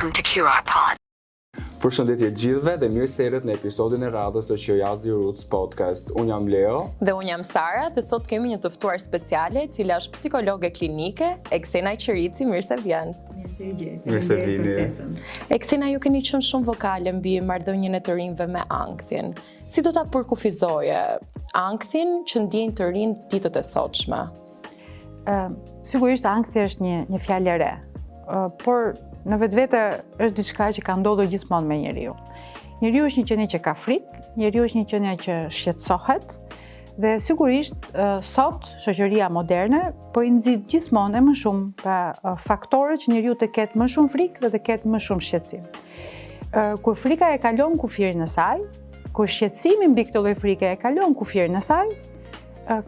Welcome to QR Pod. Përshëndetje gjithëve dhe mirë se erdhët në episodin e radhës të Qiriazi Roots Podcast. Unë jam Leo. Dhe unë jam Sara dhe sot kemi një të ftuar speciale, e cila është psikologe klinike, Eksena Qirici, mirë se vjen. Mirë se ju gjej. Mirë se vini. Eksena, ju keni qenë shumë vokale mbi marrëdhënien e të rinjve me ankthin. Si do ta përkufizoje ankthin që ndjejnë të rinj ditët e sotshme? Sigurisht ankthi është një fjalë e re, por në vetvete është diçka që ka ndodhur gjithmonë me njeriu. Njeriu është një qenie që ka frikë, njeriu është një qenie që shqetësohet dhe sigurisht sot shoqëria moderne po i nxit gjithmonë e më shumë pa faktorë që njeriu të ketë më shumë frikë dhe të ketë më shumë shqetësim. Kur frika e kalon kufirin e saj, kur shqetësimi mbi këtë lloj frike e kalon kufirin e saj,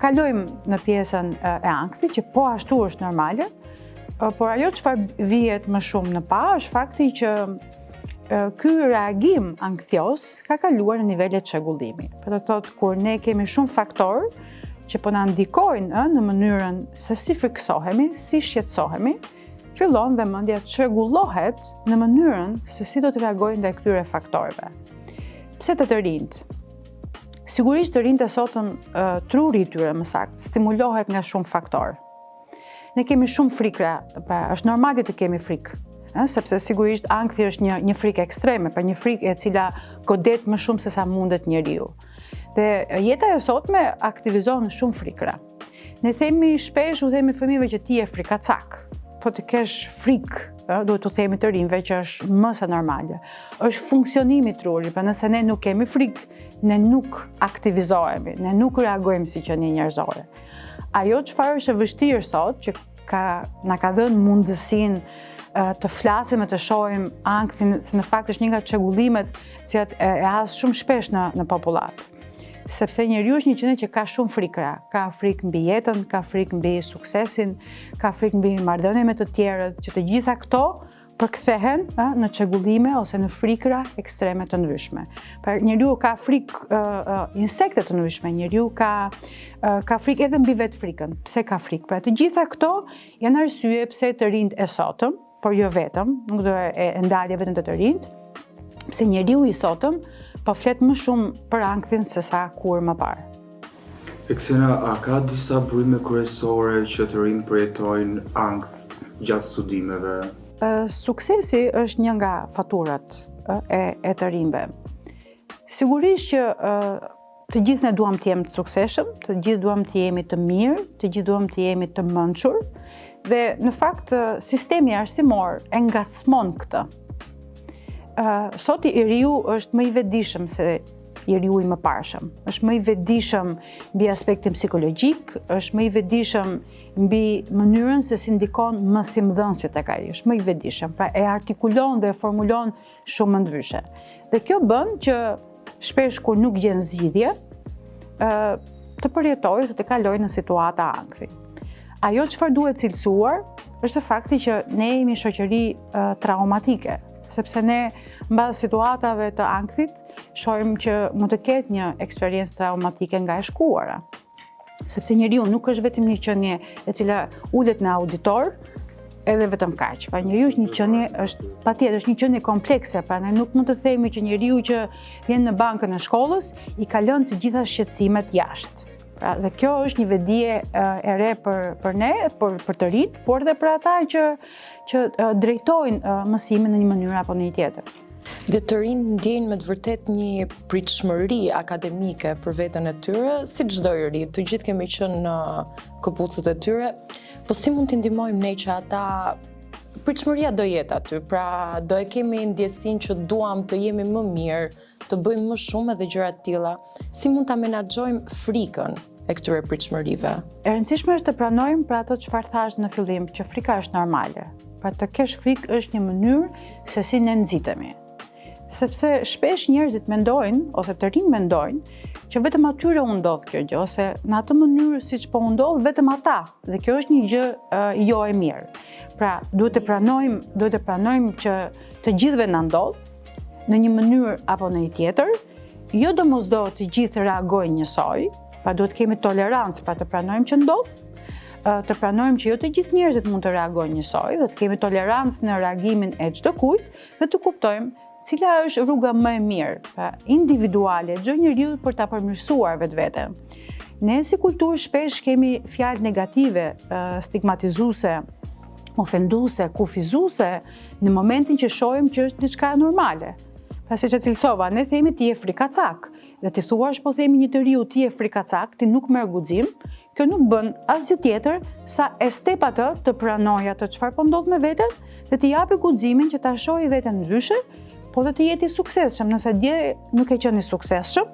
kalojmë në pjesën e ankthit që po ashtu është normale, por ajo çfarë vihet më shumë në pa është fakti që ky reagim ankthios ka kaluar në nivele të çrregullimi. Për të thotë kur ne kemi shumë faktorë që po na ndikojnë në mënyrën se si friksohemi, si shqetësohemi, fillon dhe mendja të çrregullohet në mënyrën se si do të reagojnë ndaj këtyre faktorëve. Pse të rinjt? Sigurisht të rinjt e sotëm truri i tyre më saktë stimulohet nga shumë faktorë. Ne kemi shumë frikra, është normale të kemi frikë, sepse sigurisht ankthi është një frikë ekstreme, një frikë e cila godet më shumë se sa mundet njeriu. Dhe jeta e sotme aktivizon shumë frikra. Ne themi shpesh, u themi fëmijëve që ti je frikacak, po të kesh frikë, duhet të themi të rinjve që është më se normale. Është funksionimi i trurit, pra nëse ne nuk kemi frikë, ne nuk aktivizohemi, ne nuk reagojmë si qenie njerëzore. Ajo çfarë është e vështirë sot, që na ka dhënë mundësinë të flasim e të shohim ankthin, se në fakt është një nga çrregullimet që e has shumë shpesh në popullat. Sepse njeriu është një qenie që ka shumë frikra, ka frikë mbi jetën, ka frikë mbi suksesin, ka frikë mbi marrëdhënie me të tjerët, që të gjitha këto përkthehen në çrregullime ose në frikra ekstreme të ndryshme. Pra njeriu ka frikë insekte të ndryshme, njeriu ka frikë edhe mbi vetë frikën. Pse ka frikë? Pra të gjitha këto janë arsye pse të rinjt e sotëm, por jo vetëm, nuk do e ndalje vetëm të rinjt, pse njeriu i sotëm po flet më shumë për ankthin se sa kur më parë. Eksena, a ka disa burime kryesore që të rinjt përjetojnë ankth gjatë studimeve? Suksesi është një nga faturat e të rinjve. Sigurisht që të gjithë ne duam të jemi të suksesshëm, të gjithë duam të jemi të mirë, të gjithë duam të jemi të mençur dhe në fakt sistemi arsimor e ngacmon këtë. Sot i riu është më i vetëdijshëm se i riu i mëparshëm. Është më i vetëdijshëm mbi aspektin psikologjik, është më i vetëdijshëm mbi mënyrën se si ndikon mësimdhënësit tek ai. Është më i vetëdijshëm, pra e artikulon dhe e formulon shumë më ndryshe. Dhe kjo bën që shpesh kur nuk gjen zgjidhje, të përjetojë, të kalojë në situata ankthi. Ajo çfarë duhet cilësuar është fakti që ne jemi shoqëri traumatike, sepse ne mbas situatave të ankthit shohim që mund të ketë një eksperiencë traumatike nga e shkuara. Sepse njeriu nuk është vetëm një qenie e cila ulet në auditor edhe vetëm kaq. Pa njeriu është një qenie, patjetër është një qenie komplekse, pra ne nuk mund të themi që njeriu që vjen në bankën e shkollës i ka lënë të gjitha shqetësimet jashtë. Pra, dhe kjo është një vedije e re për ne, për të rinj, por edhe për ata që drejtojnë mësimin në një mënyrë apo në një tjetër. Dhe të rinj ndjejnë me të vërtet një pritshmëri akademike për veten e tyre, si çdo i ri, të gjithë kemi qenë në këpucët e tyre, po si mund t'i ndihmojmë ne që ata pritshmëria do jetë aty, pra do e kemi ndjesinë që duam të jemi më mirë, të bëjmë më shumë edhe gjëra të tilla. Si mund ta menaxhojmë frikën e këtyre pritshmërive? E rëndësishme është të pranojmë për ato çfarë thash në fillim, që frika është normale. Pra të kesh frikë është një mënyrë se si ne nxitemi. Sepse shpesh njerëzit mendojnë, ose të rinj mendojnë, që vetëm atyre u ndodh kjo gjë, ose në atë mënyrë siç po u ndodh vetëm ata, dhe kjo është një gjë jo e mirë. Pra, duhet të pranojmë që të gjithëve na ndodh në një mënyrë apo në një tjetër, jo domosdoshmë të gjithë reagojnë njësoj, pra duhet kemi tolerancë, pra të pranojmë që ndodh, të pranojmë që jo të gjithë njerëzit mund të reagojnë njësoj dhe të kemi tolerancë në reagimin e çdo kujt dhe të kuptojmë cila është rruga më e mirë, individuale, çdo njeriu për ta përmirësuar vetveten. Ne si kulturë shpesh kemi fjalë negative, stigmatizuese, ofenduese, kufizuese në momentin që shohim që është diçka normale. Pra siç e cilësova, ne themi ti je frikacak, dhe ti thuash po themi një të riu ti je frikacak, ti nuk merr guxim, kjo nuk bën asgjë tjetër sa e step atë të pranojë atë çfarë po ndodh me veten dhe të japi guximin që ta shohë veten ndryshe, po dhe të jeti i suksesshëm. Nëse dje nuk e qenë i suksesshëm,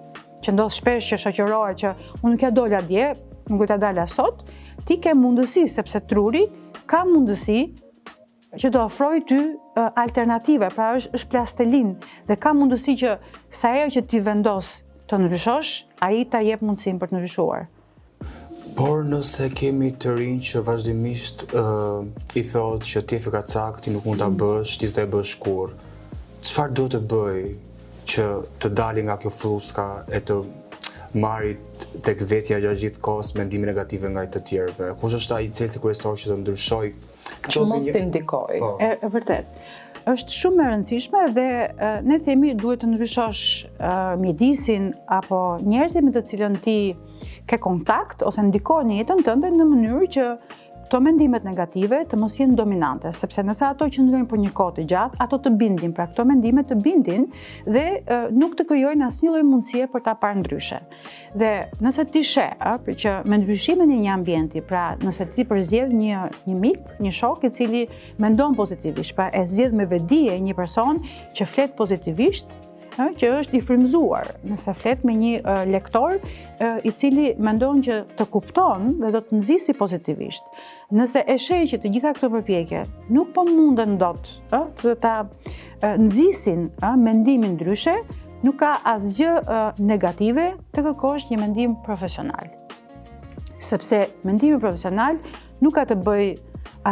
që ndodh shpesh që shoqërohet që unë nuk ja dola dje, nuk do ta dala sot, ti ke mundësi sepse truri ka mundësi që do ofroj ty alternative, pra është plastelin dhe ka mundësi që sa herë që ti vendos të ndryshosh, ai ta jep mundësinë për të ndryshuar. Por nëse kemi të rinj që vazhdimisht i thotë që ti je frikacak, ti nuk mund ta bësh, ti s'do e bësh kurrë. Çfarë do të bëj që të dali nga kjo fruska e të marri tek vetja gjatë gjithë kohës mendimin negative nga të tjerëve? Kush është ai cilësi kryesor që të ndryshoj? Që mos të ndikoj. E vërtet. Është shumë e rëndësishme dhe ne themi duhet të ndryshosh mjedisin apo njerëzit me të cilën ti ke kontakt ose ndikojnë në jetën tënde në mënyrë që këto mendimet negative të mos jenë dominante, sepse nëse ato qëndrojnë për një kohë të gjatë, ato të bindin, pra këto mendime të bindin dhe nuk të krijojnë asnjë lloj mundësie për ta parë ndryshe. Dhe nëse ti sheh që me ndryshimin e një ambienti, pra nëse ti përzjedh një mik, një shok i cili mendon pozitivisht, pra e zgjedh me vetdije një person që flet pozitivisht, që është i frymëzuar, nëse flet me një lektor i cili mendon që të kupton dhe do të nxjisi pozitivisht. Nëse e sheh që të gjitha këto përpjekje nuk po munden dot të ta nxjisin mendimin ndryshe, nuk ka asgjë negative të kërkosh një mendim profesional. Sepse mendimi profesional nuk ka të bëj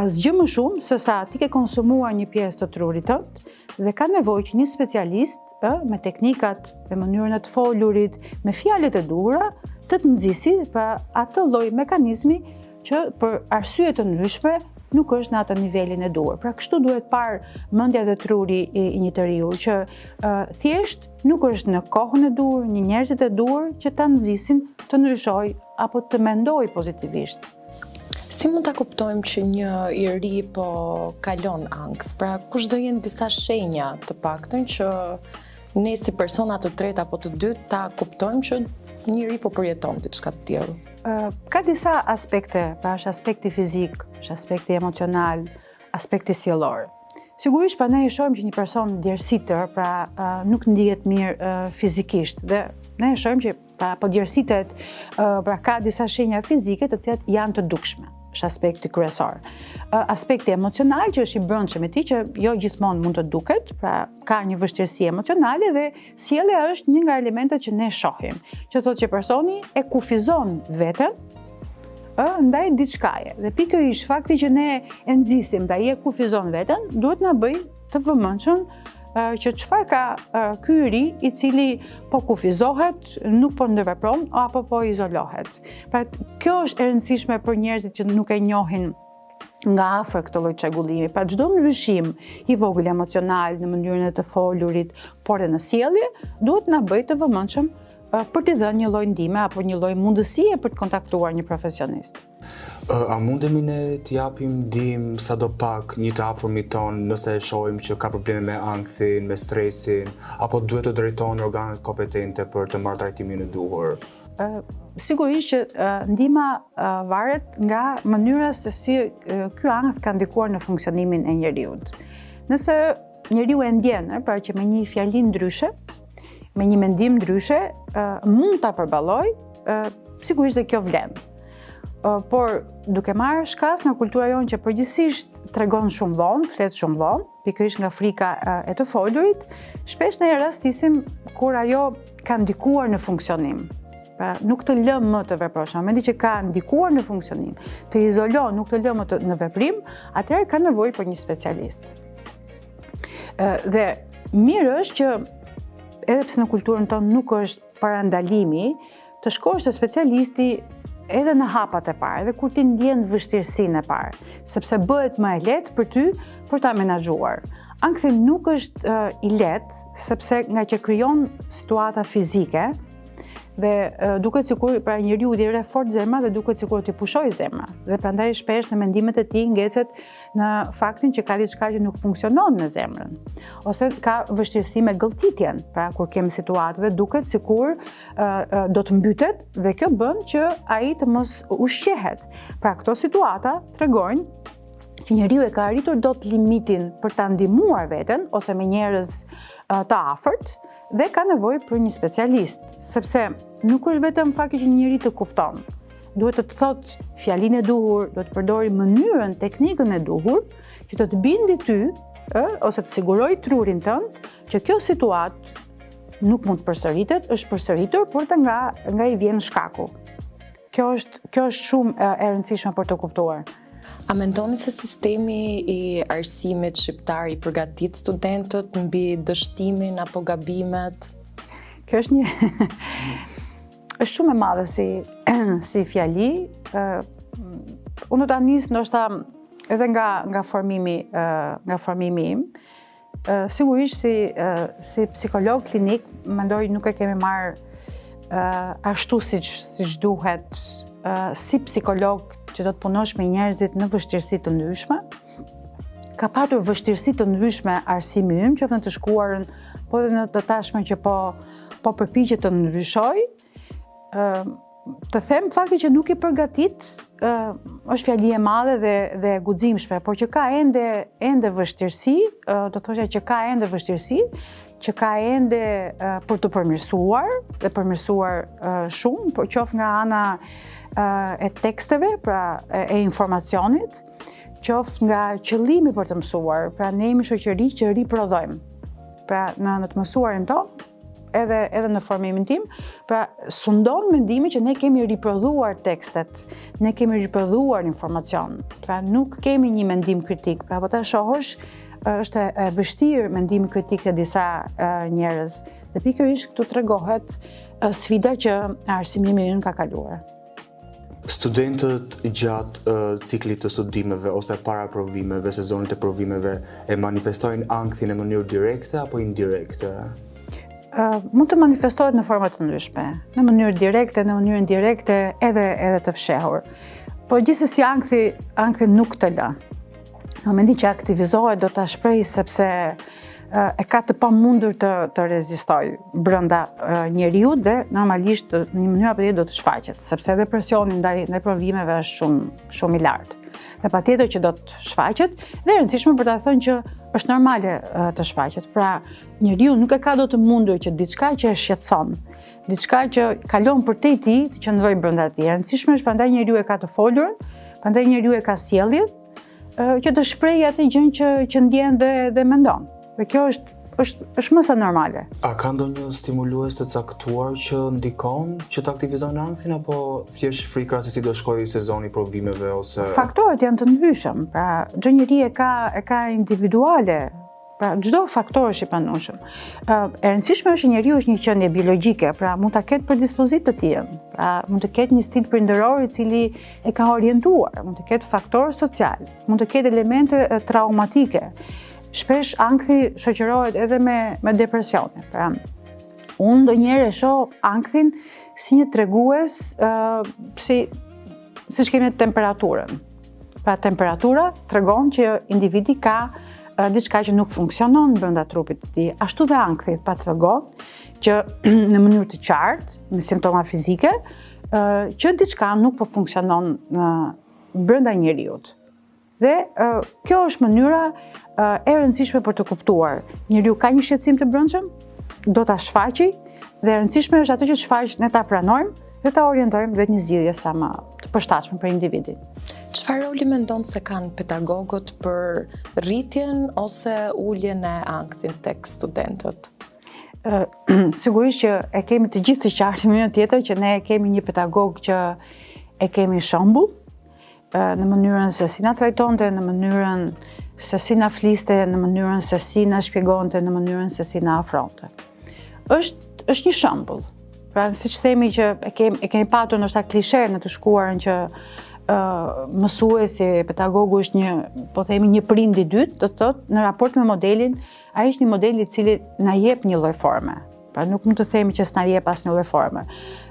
asgjë më shumë se sa ti ke konsumuar një pjesë të trurit tënd dhe ka nevojë që një specialist me teknikat, me mënyrën e të folurit, me fjalët e duhura, të nxjisi pra atë lloj mekanizmi që për arsye të ndryshme nuk është në atë nivelin e duhur. Pra kështu duhet parë mendja dhe truri i një të riu, që thjesht nuk është në kohën e duhur, një njerëzit e duhur që ta nxjisin të ndryshoj apo të mendoj pozitivisht. Si mund ta kuptojmë që një i ri po kalon ankth? Pra kush do jenë disa shenja të paktën që ne si persona të tretë apo të dytë ta kuptojmë që njëri po përjeton diçka të tillë? Ka disa aspekte, pra është aspekti fizik, është aspekti emocional, aspekti sjellor. Sigurisht pa ne e shohim që një person djersitër, pra nuk ndihet mirë fizikisht dhe ne e shohim që po djersitet, pra ka disa shenja fizike të cilat janë të dukshme. Është aspekti kryesor. Aspekti emocional që është i brendshëm e tij që jo gjithmonë mund të duket, pra ka një vështirësi emocionale dhe sjellja është një nga elementet që ne shohim, që thotë që personi e kufizon veten ndaj diçkaje. Dhe pikërisht fakti që ne e nxisim dhe ai e kufizon veten, duhet na bëj të vëmendshëm që çfarë ka ky i ri i cili po kufizohet, nuk po ndërvepron apo po izolohet. Pra kjo është e rëndësishme për njerëzit që nuk e njohin nga afër këtë lloj çarkullimi. Pra çdo ndryshim i vogël emocional në mënyrën e të folurit, por edhe në sjellje, duhet na bëj të vëmendshëm për t'i dhënë një lloj ndihme apo një lloj mundësie për të kontaktuar një profesionist. A mundemi ne t'i japim ndihmë sadopak një të afërmit ton nëse e shohim që ka probleme me ankthin, me stresin, apo duhet të drejtohen në organet kompetente për të marrë trajtimin e duhur? Sigurisht që ndihma varet nga mënyra se si ky ankth ka ndikuar në funksionimin e njeriut. Nëse njeriu e ndjen, pra që me një fjali ndryshe, me një mendim ndryshe, mund ta përballoj, sigurisht dhe kjo vlen. Por duke marrë shkas nga kultura jonë që përgjithsisht tregon shumë vonë, flet shumë vonë, pikërisht nga frika e të folurit, shpesh ne rastisim kur ajo ka ndikuar në funksionim. Pra nuk të lë më të veprosh. Në momentin që ka ndikuar në funksionim, të izolon, nuk të lë më në veprim, atëherë ka nevojë për një specialist. Dhe mirë është që edhe pse në kulturën tonë nuk është parandalimi, të shkosh te specialisti edhe në hapat e parë, edhe kur ti ndjen vështirësinë e parë, sepse bëhet më e lehtë për ty për ta menaxhuar. Ankthi nuk është i lehtë, sepse nga që krijon situata fizike dhe duket sikur pra njeriu i rre fort zemra dhe duket sikur ti pushoj zemra. Dhe prandaj shpesh në mendimet e tij ngecet në faktin që ka diçka që nuk funksionon në zemrën. Ose ka vështirësi me gëlltitjen, pra kur kem situatë dhe duket sikur do të mbytet dhe kjo bën që ai të mos ushqehet. Pra këto situata tregojnë që njeriu e ka arritur dot limitin për ta ndihmuar veten ose me njerëz të afërt dhe ka nevojë për një specialist, sepse nuk është vetëm fakti që njëri të kupton. Duhet të thotë fjalinë e duhur, duhet të përdori mënyrën, teknikën e duhur që të të bindi ty ose të siguroj trurin tënd që kjo situatë nuk mund të përsëritet, është përsëritur, por nga i vjen shkaku. Kjo është shumë e rëndësishme për të kuptuar. A mendoni se sistemi i arsimit shqiptar i përgatit studentët mbi dështimin apo gabimet? Kjo është është shumë e madhe si fjali. Unë do ta nis ndoshta edhe nga formimi im. Sigurisht si psikolog klinik mendoj nuk e kemi marrë ashtu siç duhet si psikolog që do të punosh me njerëzit në vështirësi të ndryshme. Ka patur vështirësi të ndryshme arsimi im, qoftë në të shkuarën, po edhe në të tashmen që po përpiqet të ndryshoj. Të them fakti që nuk i përgatit është fjali e madhe dhe e guximshme, por që ka ende vështirësi, do thosha që ka ende vështirësi, që ka ende për të përmirësuar dhe përmirësuar shumë, por qoftë nga ana e teksteve, pra e informacionit, qoftë nga qëllimi për të mësuar, pra ne jemi shoqëri që riprodhojmë. Pra në të mësuarin tonë, edhe në formimin tim, pra sundon mendimi që ne kemi riprodhuar tekstet, ne kemi riprodhuar informacion, pra nuk kemi një mendim kritik, pra po ta shohësh është e vështirë mendimi kritik të disa njerëz. Dhe pikërisht këtu tregohet sfida që arsimimi ynë ka kaluar. Studentët gjatë ciklit të studimeve ose para provimeve, sezonit e provimeve, e manifestojnë ankthin në mënyrë direkte apo indirekte? Mund të manifestohet në forma të ndryshme, në mënyrë direkte, në mënyrë indirekte, edhe të fshehur. Por gjithsesi ankthi nuk të lë. Në momentin që aktivizohet do ta shpreh sepse e ka të pamundur të rezistoj brenda njeriu dhe normalisht në një mënyrë apo tjetër do të shfaqet, sepse depresioni ndaj provimeve është shumë i lartë. Dhe patjetër që do të shfaqet dhe e rëndësishme për ta thënë që është normale të shfaqet. Pra njeriu nuk e ka dot të mundur që diçka që e shqetëson, diçka që kalon përtej tij të qëndrojë brenda tij. E rëndësishme është prandaj njeriu e ka të folurën, prandaj njeriu e ka sjelljen që të shprehë atë gjën që ndjen dhe mendon. Dhe kjo është më se normale. A ka ndonjë stimulues të caktuar që ndikon që të aktivizon ankthin apo thjesht frika se si do shkojë sezoni i provimeve ose Faktorët janë të ndryshëm, pra çdo njeri e ka individuale. Pra çdo faktor është i panushëm. E rëndësishme është që njeriu është një qenie biologjike, pra mund ta ketë predispozit të tillë. Pra mund të ketë një stil prindëror i cili e ka orientuar, mund të ketë faktor social, mund të ketë elemente traumatike. Shpesh ankthi shoqërohet edhe me depresione. Pra, unë ndonjëherë e shoh ankthin si një tregues siç kemi temperaturën. Pra temperatura tregon që individi ka diçka që nuk funksionon brenda trupit të tij. Ashtu dhe ankthi tregon që në mënyrë të qartë, me simptoma fizike, që diçka nuk po funksionon brenda njeriut. Dhe kjo është mënyra e rëndësishme për të kuptuar. Njeriu ka një shqetësim të brendshëm, do ta shfaqë dhe e rëndësishme është ato që shfaq ne ta pranojmë dhe ta orientojmë drejt një zgjidhje sa më të përshtatshme për individin. Çfarë roli mendon se kanë pedagogët për rritjen ose uljen e ankthit tek studentët? Sigurisht që e kemi të gjithë të qartë në mënyrë tjetër që ne kemi një pedagog që e kemi shembull në mënyrën se si na trajtonte, në mënyrën se si na fliste, në mënyrën se si na shpjegonte, në mënyrën se si na afronte. Është një shembull. Pra siç themi që e kemi patur ndoshta klishe në të shkuarën që mësuesi, pedagogu është një prind i dytë, do të thotë në raport me modelin, ai është një model i cili na jep një lloj forme. Pra nuk mund të themi që s'na jep asnjë lloj forme.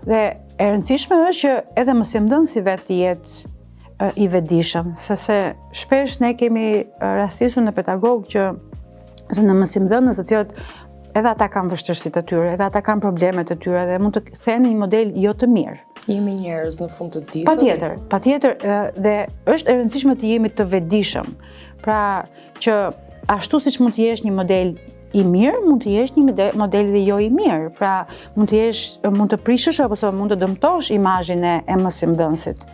Dhe e rëndësishme është që edhe mësimdhënësi vetë të jetë i vetëdijshëm, sepse shpesh ne kemi rastisur në pedagog që në mësimdhënës të cilët edhe ata kanë vështirësitë e tyre, edhe ata kanë problemet e tyre dhe mund të kthehen në një model jo të mirë. Jemi njerëz në fund të ditës. Patjetër, dhe është e rëndësishme të jemi të vetëdijshëm. Pra që ashtu siç mund të jesh një model i mirë, mund të jesh një model dhe jo i mirë. Pra mund të prishësh apo mund të dëmtosh imazhin e mësimdhënësit.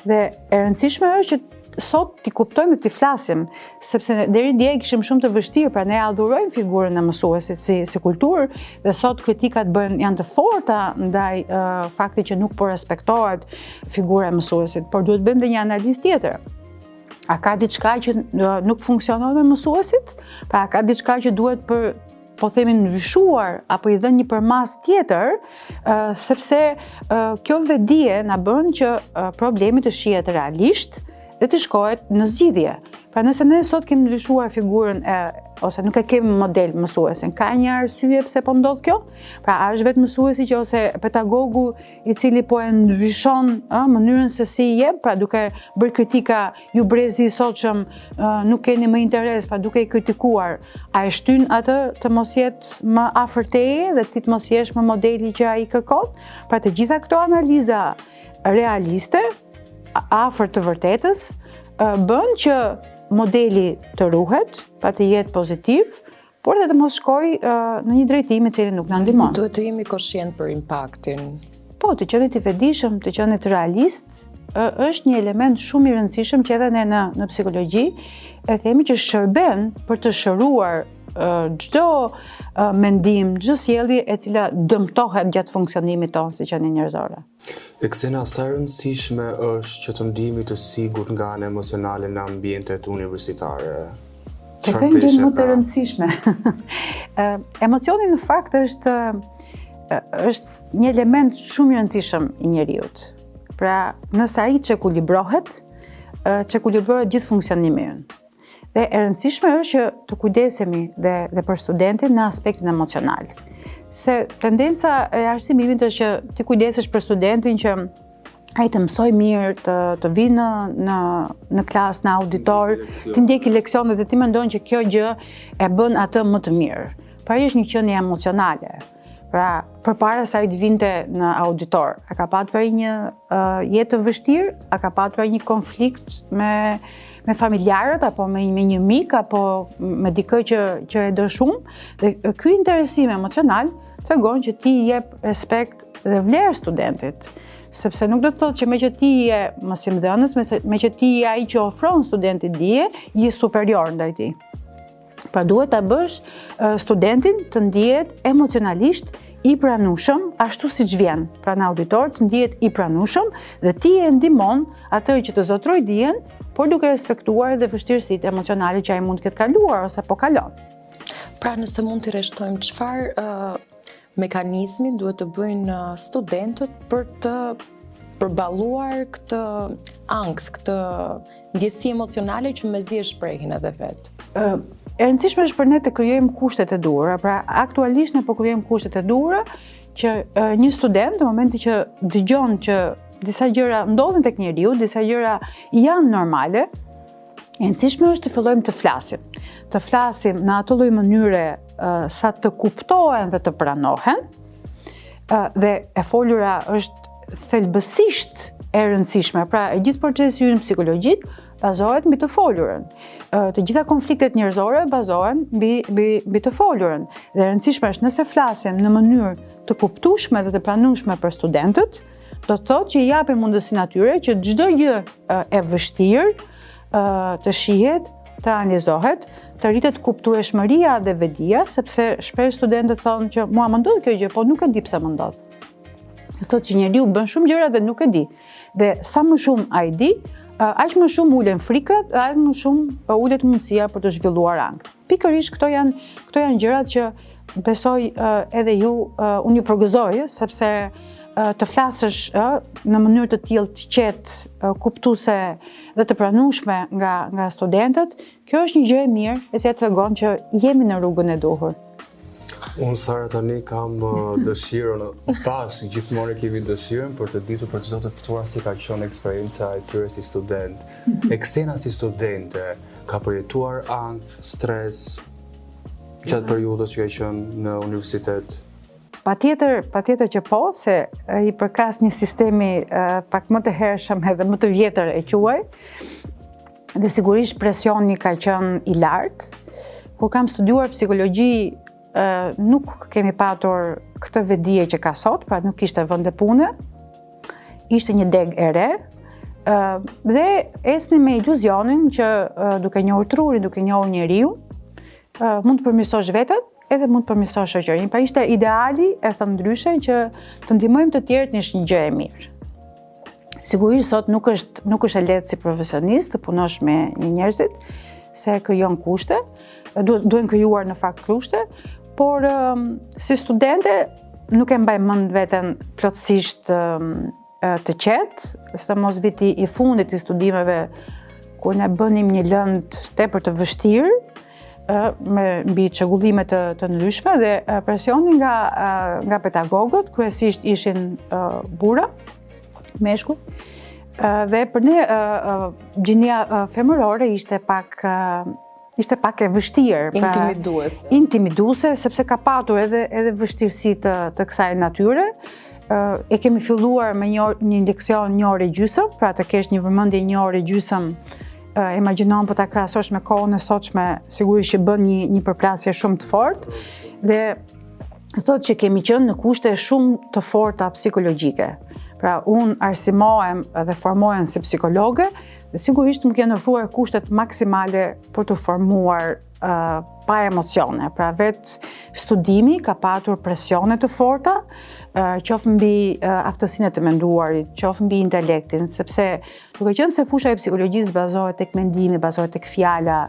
Dhe e rëndësishme është që sot t'i kuptojmë dhe t'i flasim, sepse deri dje kishim shumë të vështirë, pra ne adhurojmë figurën e mësuesit si kulturë, dhe sot kritikat janë të forta ndaj faktit që nuk po respektohet figura e mësuesit, por duhet bëjmë dhe një analizë tjetër. A ka diçka që nuk funksionon me mësuesit? Pra a ka diçka që duhet po themi ndryshuar apo i dhënë një përmas tjetër, sepse kjo vetëdije na bën që problemi të shihet realisht dhe të shkohet në zgjidhje. Pra nëse ne sot kemi ndryshuar figurën ose nuk e kemi model mësuesin, ka një arsye pse po ndodh kjo? Pra a është vetë mësuesi që ose pedagogu i cili po e ndryshon mënyrën se si jep, pra duke bërë kritika, ju brezi i sotshëm nuk keni më interes, pra duke i kritikuar, a e shtyn atë të mos jetë më afër teje dhe ti të mos jesh më modeli që ai kërkon? Pra të gjitha këto analiza realiste afër të vërtetës bën që modeli të ruhet, pa të jetë pozitiv, por edhe të mos shkoj në një drejtim i cili nuk na ndihmon. Duhet të jemi koshient për impaktin. Po, të qenit i vetëdijshëm, të qenit realist, është një element shumë i rëndësishëm që edhe ne në psikologji e themi që shërben për të shëruar çdo mendim, çdo sjellje e cila dëmtohet gjatë funksionimit tonë si qenie njerëzore. Eksena, sa rëndësishme është që të ndihemi të sigurt nga ana emocionale në ambientet universitare? Të them gjë më të rëndësishme. Emocioni në fakt është një element shumë i rëndësishëm i njeriut. Pra, nëse ai çekuilibrohet, çekuilibrohet gjithë funksionimi ynë. Dhe e rëndësishme është që të kujdesemi dhe për studentin në aspektin emocional. Se tendenca e arsimimit është që ti kujdesesh për studentin që ai të mësoj mirë, të vinë në klasë, në auditor, të ndjeki leksionet dhe ti mendon që kjo gjë e bën atë më të mirë. Pra është një qenie emocionale. Pra, përpara se ai të vinte në auditor, a ka patur ai një jetë të vështirë, a ka patur ai një konflikt me familjarët, apo me një mik, apo me dikë që e do shumë, dhe ky interesim emocional tregon që ti jep respekt dhe vlerë studentit. Sepse nuk do të thotë që me që ti je mësimdhënës, me që ti je ai që ofron studentit dije, je superior ndaj tij. Pra duhet ta bësh studentin të ndihet emocionalisht i pranueshëm, ashtu siç vjen. Pra në auditor të ndihet i pranueshëm dhe ti e ndihmon atë që të zotroj dijen, por duke respektuar dhe vështirësitë emocionale që ai mund të ketë kaluar ose po kalon. Pra nëse mund të rreshtojmë çfarë mekanizmi duhet të bëjnë studentët për të përballuar këtë ankth, këtë ndjesi emocionale që mezi e shprehin edhe vetë. E rëndësishme është për ne të krijojmë kushtet e duhura. Pra aktualisht ne po krijojmë kushtet e duhura që një student në momentin që dëgjon që disa gjëra ndodhin tek njeriu, disa gjëra janë normale, e rëndësishme është të fillojmë të flasim. Të flasim në atë lloj mënyre sa të kuptohen dhe të pranohen, dhe e folura është thelbësisht e rëndësishme. Pra e gjithë procesi ynë psikologjik bazohet mbi të folurën. Të gjitha konfliktet njerëzore bazohen mbi të folurën. Dhe e rëndësishme është nëse flasim në mënyrë të kuptueshme dhe të pranueshme për studentët, do të thotë që i japim mundësinë atyre që çdo gjë e vështirë të shihet, të analizohet, të rritet kuptueshmëria dhe vetdia, sepse shpesh studentët thonë që mua më ndodh kjo gjë, po nuk e di pse më ndodh. Do të thotë që njeriu bën shumë gjëra dhe nuk e di. Dhe sa më shumë ai di, aq më shumë ulen frikët, aq më shumë ulet mundësia për të zhvilluar ankth. Pikërisht këto janë gjërat që besoj edhe ju, unë ju përgëzoj, sepse të flasësh në mënyrë të tillë të qetë, kuptuese dhe të pranueshme nga studentët, kjo është një gjë e mirë, e cila tregon që jemi në rrugën e duhur. Unë Sara tani kam dëshirën, gjithmonë kemi dëshirën për të ditur për çdo të ftuar si ka qenë eksperjenca e tyre si student. Eksena si studente ka përjetuar ankth, stres gjatë periudhës që ka qenë në universitet? Patjetër që po, se i përkas një sistemi pak më të hershëm edhe më të vjetër e quaj, dhe sigurisht presioni ka qenë i lartë. Kur kam studiuar psikologji, nuk kemi patur këtë vedije që ka sot, pra nuk ishte vend e pune, ishte një deg e re, dhe esni me iluzionin që duke njohur trurin, duke njohur njeriu, mund të përmirësosh veten, edhe mund të përmirësosh shoqërinë. Pra ishte ideali, e thënë ndryshe, që të ndihmojmë të tjerët në një gjë e mirë. Sigurisht sot nuk është e lehtë si profesionist të punosh me njerëzit, se krijon kushte, duhen krijuar në fakt kushte, por si studente nuk e mbaj mend veten plotësisht të qetë, sidomos viti i fundit i studimeve, kur ne bënim një lëndë tepër të vështirë, mbi çrregullime të ndryshme, dhe presioni nga pedagogët, kryesisht ishin burra, meshkuj, dhe për ne gjinia femërore ishte pak e vështirë. Intimiduese, sepse ka patur edhe vështirësi të kësaj natyre. E kemi filluar me një leksion 1 orë e gjysmë, pra të kesh një vëmendje 1 orë e gjysmë. Imagjinon po ta krahasosh me kohën e sotshme, sigurisht që bën një përplasje shumë të fortë, dhe thotë që kemi qenë në kushte shumë të forta psikologjike. Pra unë arsimohem dhe formohem si psikologe, dhe sigurisht më kanë ofruar kushtet maksimale për të formuar pa emocione. Pra vetë studimi ka patur presione të forta, qoftë mbi aftësinë e të menduarit, qoftë mbi intelektin, sepse duke qenë se fusha e psikologjisë bazohet tek mendimi, bazohet tek fjala,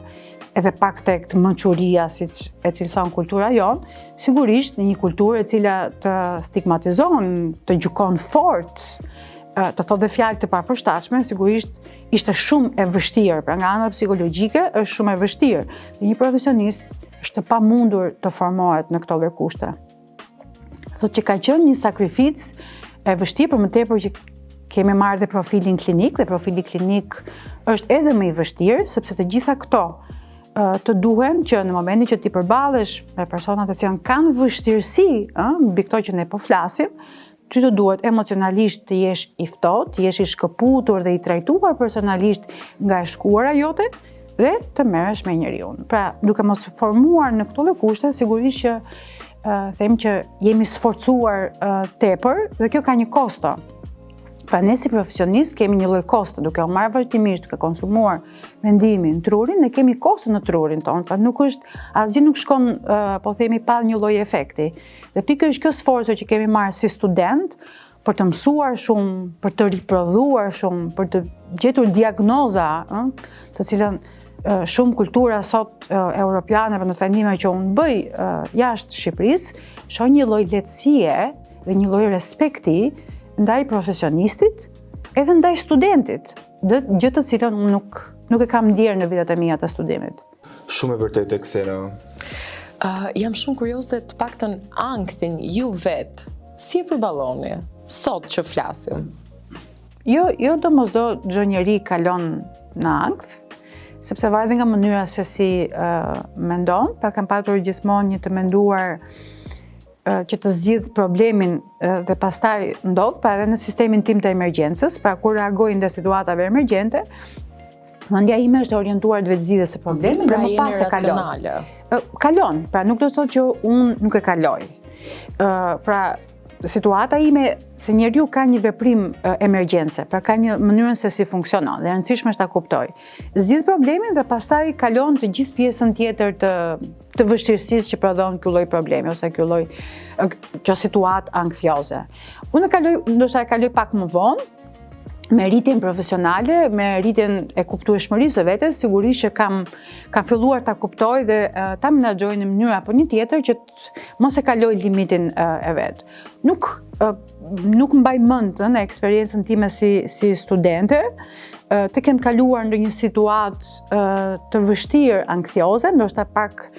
edhe pak tek mençuria, siç e cilëson kultura jonë, sigurisht në një kulturë e cila të stigmatizon, të gjykon fort, të thotë dhe fjalë të papërshtatshme, sigurisht ishte shumë e vështirë, pra nga ana psikologjike është shumë e vështirë. Dhe një profesionist është pamundur të formohet në këto lloj kushte. Thotë që ka qenë një sakrificë e vështirë, për më tepër që kemi marrë dhe profilin klinik, dhe profili klinik është edhe më i vështirë, sepse të gjitha këto të duhen që në momentin që ti përballesh me personat që kanë vështirësi mbi këto që ne po flasim, ty të duhet emocionalisht të jesh i ftohtë, të jesh i shkëputur dhe i trajtuar personalisht nga e shkuara jote, dhe të merresh me njeriu. Pra, duke mos formuar në këto lloj kushte, sigurisht që them që jemi sforcuar tepër, dhe kjo ka një kosto. Pra ne si profesionist kemi një lloj kosto, duke u marrë vazhdimisht, duke konsumuar mendimin, trurin, ne kemi kosto në trurin tonë. Pra asgjë nuk shkon, po themi, pa një lloj efekti. Dhe pikërisht kjo sforcë që kemi marrë si student, për të mësuar shumë, për të riprodhuar shumë, për të gjetur diagnoza, të cilën shumë kultura sot europiane, për në trajnime që unë bëj jashtë Shqipërisë, shoh një lloj lehtësie dhe një lloj respekti ndaj profesionistit, edhe ndaj studentit, gjë të cilën unë nuk e kam ndjerë në vitet e mia të studimit. Shumë e vërtetë, Eksena. Jam shumë kurioze të paktën ankthin ju vetë, si e përballoni sot që flasim? Jo domosdo çdo njeri kalon në ankth, sepse varet nga mënyra se si mendon, pra kam patur gjithmonë një të menduar që të zgjidh problemin dhe pastaj ndodh, pra edhe në sistemin tim të emergjencës, pra kur reagoj ndaj situatave emergjente, mendja ime është orientuar të vetë zgjidhjes së problemit dhe më pas e kalon. Kalon, pra nuk do të thotë që unë nuk e kaloj. Pra situata ime, se njeriu ka një veprim emergjence, pra ka një mënyrën se si funksionon, dhe e rëndësishme është ta kuptoj. Zgjidh problemin dhe pastaj kalon të gjithë pjesën tjetër të vështirësisë që prodhon ky lloj problemi ose kjo situatë anktioze. Unë ndoshta e kaloj pak më vonë, me rritjen profesionale, me rritjen e kuptueshmërisë së vetes, sigurisht që kam filluar ta kuptoj dhe ta menaxhoj në mënyrë apo një tjetër që mos e kaloj limitin e vet. Nuk mbaj mend në eksperiencën time si studente, të kem kaluar në një situatë të vështirë anksiose, ndoshta pak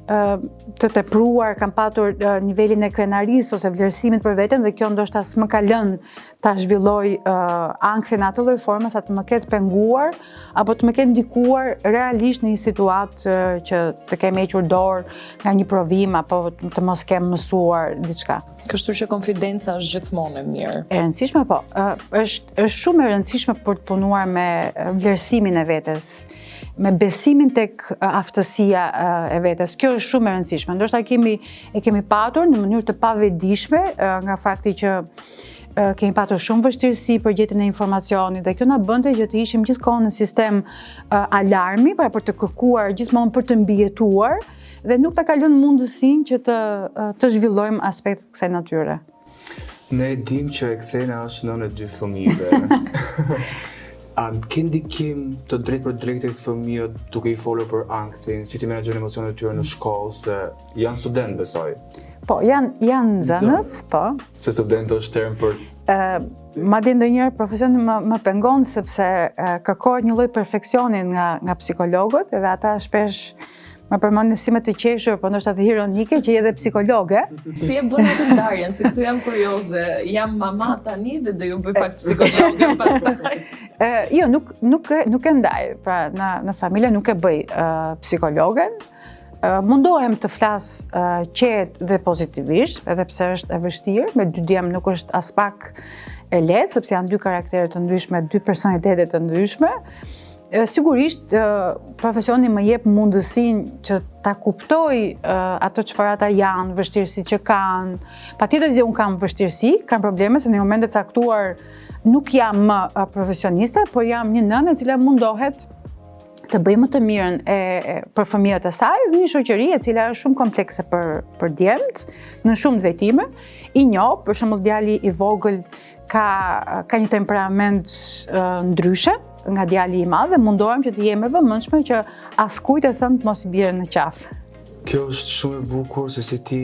të tepruar, kam patur nivelin e krenarisë ose vlerësimit për veten dhe kjo ndoshta s'më ka lënë ta zhvilloj ankthjen në atë lloj forme sa të më ketë penguar apo të më ketë ndikuar realisht në një situatë që të kem hequr dorë nga një provim apo të mos kem mësuar diçka. Kështu që konfidenca është gjithmonë e mirë. E rëndësishme po, është shumë e rëndësishme për të punuar me vlerësimin e vetes, me besimin tek aftësia e vetes. Kjo është shumë e rëndësishme. Ndoshta e kemi patur në mënyrë të pavetdijshme nga fakti që kemi patur shumë vështirësi për gjetjen e informacionit dhe kjo na bënte që të ishim gjithkohë në sistem alarmi për të kërkuar gjithmonë për të mbijetuar dhe nuk ta ka lënë mundësinë që të zhvillojmë aspektet kësaj natyre. Ne dim që Eksena është nënë e 2 fëmijëve. A ke ndikim të drejtë për drejtë tek fëmijët duke i folur për ankthin, si ti menaxhon emocionet e tyre në shkollë, se janë student besoj? Po, janë nxënës, po. Se student është term për... Madje ndonjëherë profesioni më pengon sepse kërkohet një lloj perfeksioni nga psikologët edhe ata shpesh më përmendin si më të qeshur, po ndoshta të ironike që edhe psikologe. Si e bën atë ndarjen, se këtu jam kurioze, jam mama tani dhe do ju bëj pak psikologe pastaj. Jo, nuk e ndaj. Pra në familje nuk e bëj psikologen. Mundohem të flas qetë dhe pozitivisht, edhe pse është e vështirë, me 2 djem nuk është as pak e lehtë, sepse janë 2 karaktere të ndryshme, 2 personalitete të ndryshme. Sigurisht, profesioni më jep mundësinë që ta kuptoj ato çfarë ata janë, vështirësitë që kanë. Patjetër që unë kam vështirësi, kam probleme, se në momente të caktuar nuk jam më profesioniste, por jam një nënë e cila mundohet të bëj më të mirën për fëmijët e saj dhe një shoqëri e cila është shumë komplekse për djemt, në shumë vetime. I njoh, për shembull djali i vogël ka një temperament ndryshe nga djali i madh dhe mundohem që të jem e vëmendshme që askujt e thënë të mos i bjerë në qafë. Kjo është shumë e bukur se si ti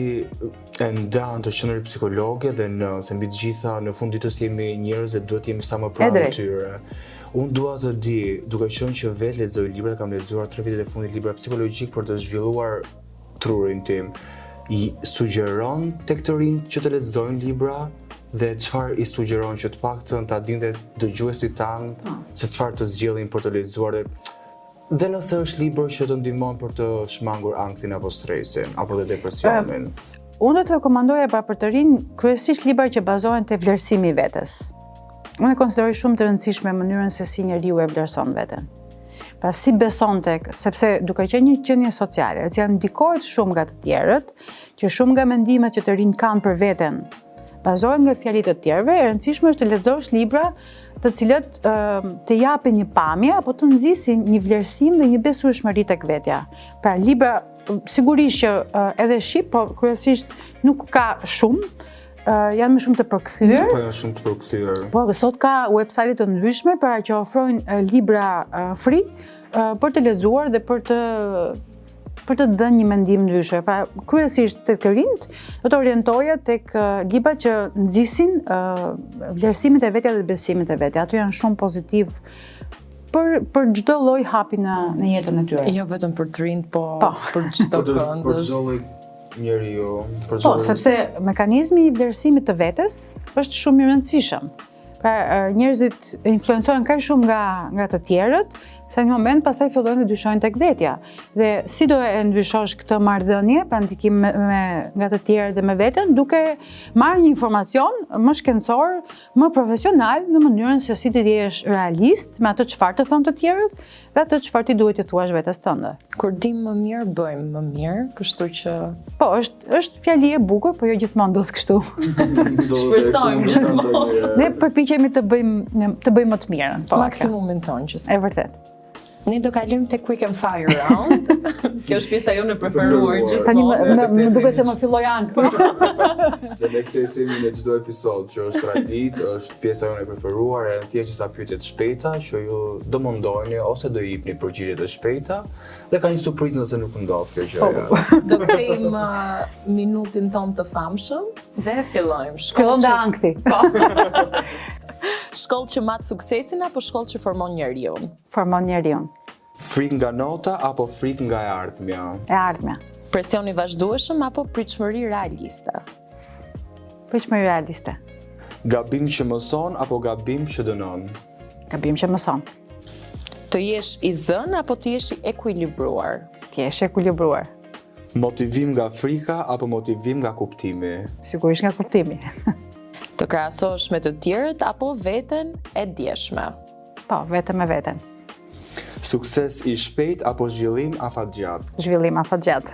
e ndan të qenë psikologe dhe se mbi të gjitha në fund ditës jemi njerëz dhe duhet jemi sa më pranë tyre. Unë dua të di, duke qenë që vetë lexoj libra, kam lexuar 3 vitet e fundit libra psikologjik për të zhvilluar trurin tim. I sugjeron tek të rinj që të lexojnë libra dhe çfarë i sugjeron që të paktën ta dinte dëgjuesit tanë se çfarë të zgjidhin për të lexuar dhe nëse është libër që të ndihmon për të shmangur ankthin apo stresin apo dhe depresionin. Unë do të rekomandoja për të rinj kryesisht libra që bazohen te vlerësimi i vetes. Unë e konsideroj shumë të rëndësishme mënyrën se si njeriu e vlerëson veten. Pra si beson tek, sepse duke qenë një qenie sociale, e cila ndikohet shumë nga të tjerët, që shumë nga mendimet që të rinj kanë për veten bazohen nga fjalit të tjerëve, e rëndësishme është të lexosh libra të cilët të japin një pamje apo të nxisin një vlerësim dhe një besueshmëri tek vetja. Pra libra sigurisht që edhe shqip, po kryesisht nuk ka shumë, janë më shumë të përkthyer. Po janë shumë të përkthyer. Po sot ka website të ndryshme pra që ofrojnë libra free për të lexuar dhe për të dhënë një mendim ndryshe. Pra kryesisht tek të rinjt do të orientoja tek libra që nxisin vlerësimet e vetja dhe besimet e vetja. Ato janë shumë pozitiv për çdo lloj hapi në jetën e tyre. Jo vetëm për të rinjt, po për çdo kënd. Për çdo lloj njeriu. Po, sepse mekanizmi i vlerësimit të vetes është shumë i rëndësishëm. Pra njerëzit influencohen kaq shumë nga të tjerët, se në një moment pastaj fillojnë të dyshojnë tek vetja. Dhe si do e ndryshosh këtë marrëdhënie, pra ndikim nga të tjerët dhe me veten, duke marrë një informacion më shkencor, më profesional në mënyrën se si të jesh realist me atë çfarë të thonë të tjerët dhe atë çfarë ti duhet të thuash vetes tënde. Kur dim më mirë, bëjmë më mirë, kështu që... Po, është fjali e bukur, po jo gjithmonë do të kështu. Shpresojmë gjithmonë. Ne përpiqemi të bëjmë më të mirën. Maksimumin ton gjithmonë. E vërtet. Ne do kalojmë te quick and fire round. Kjo është pjesa jonë e preferuar Tani gjithmonë. më duket se më filloi ankthi. Dhe ne këtë e themi në çdo episod që është tradit, është pjesa jonë e preferuar, e thjesht disa pyetje të shpejta që ju do mundoni ose do jepni përgjigje të shpejta dhe ka një surprizë nëse nuk ndodh kjo gjë. Do kthejmë minutin ton të famshëm dhe fillojmë. Fillon nga ankthi. Shkollë që mat suksesin apo shkollë që formon njeriu? Formon njeriu. Frik nga nota apo frik nga e ardhmja? E ardhmja. Presion i vazhdueshëm apo pritshmëri realiste? Pritshmëri realiste. Gabim që mëson apo gabim që dënon? Gabim që mëson. Të jesh i zën apo të jesh i ekuilibruar? Të jesh ekuilibruar. Motivim nga frika apo motivim nga kuptimi? Sigurisht nga kuptimi. Po, Të krahasohesh me të tjerët apo veten e djeshme? Po, vetëm me veten. Sukses i shpejt apo zhvillim afatgjat? Zhvillim afatgjat.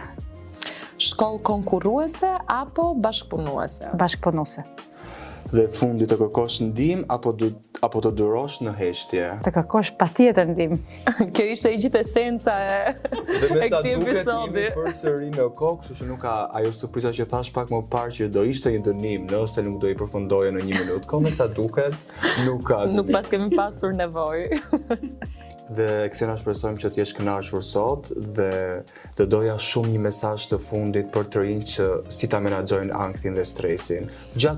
Shkollë konkurruese apo bashkëpunuese? Bashkëpunuese. Dhe fundi të kërkosh ndihmë apo të durosh në heshtje? Të kërkosh patjetër ndihmë. Kjo ishte i gjithë esenca e këtij episodi. Përsëri në kokë, kështu që nuk ka ajo surpriza që thash pak më parë që do ishte një dënim nëse nuk do i përfundoje në 1 minutë. Ko me sa duket, nuk ka dënim. Nuk pas kemi pasur nevojë. Dhe Ksena, shpresojmë që t'jesh kënaqur sot dhe të doja shumë një mesazh të fundit për të rinj që si ta menaxhojnë ankthin dhe stresin gjatë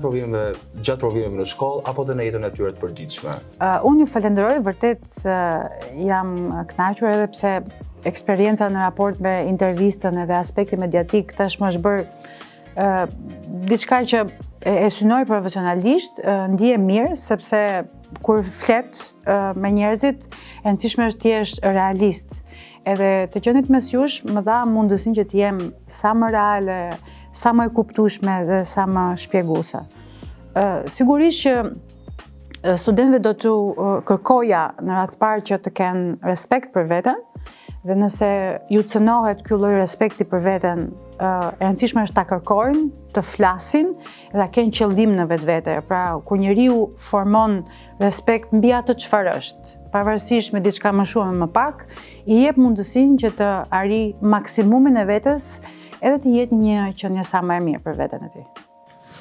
provimeve në shkollë apo dhe në jetën e tyre të përditshme. Unë ju falenderoj, vërtet jam kënaqur edhe pse eksperienca në raport me intervistën edhe aspekti mediatik tashmë është bërë diçka që e synoj profesionalisht, ndihem mirë sepse kur flet me njerëzit, e rëndësishme është të jesh realist. Edhe të qenit mes jush më dha mundësinë që të jem sa më reale, sa më e kuptueshme dhe sa më shpjeguese. Sigurisht që studentëve do të kërkoja në radhë të parë që të kenë respekt për veten, dhe nëse ju cënohet ky lloj respekti për veten, e rëndësishme është ta kërkojnë, të flasin dhe ta kenë qëllim në vetvete. Pra, kur njeriu formon respekt mbi atë çfarë është, pavarësisht me diçka më shumë më pak, i jep mundësinë që të arrijë maksimumin e vetes edhe të jetë një qenie sa më e mirë për veten e tij.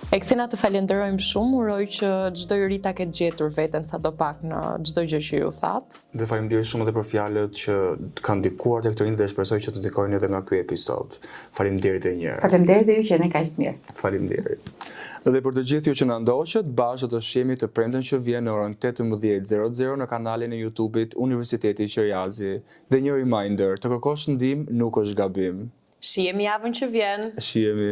Ksena, të falenderojmë shumë, uroj që çdo i ri ta ketë gjetur veten sadopak në çdo gjë që ju thatë. Dhe faleminderit shumë edhe për fjalët që kanë ndikuar tek të rinjt dhe shpresoj që të ndikojnë edhe nga ky episod. Faleminderit edhe një herë. Faleminderit ju që jeni kaq të mirë. Faleminderit. Dhe për të gjithë ju që na ndoqët, bashkë do të shihemi të premten që vjen në orën 18:00 në kanalin e YouTube-it Universiteti Qerjazi. Dhe një reminder, të kërkosh ndihmë nuk është gabim. Shihemi javën që vjen. Shihemi.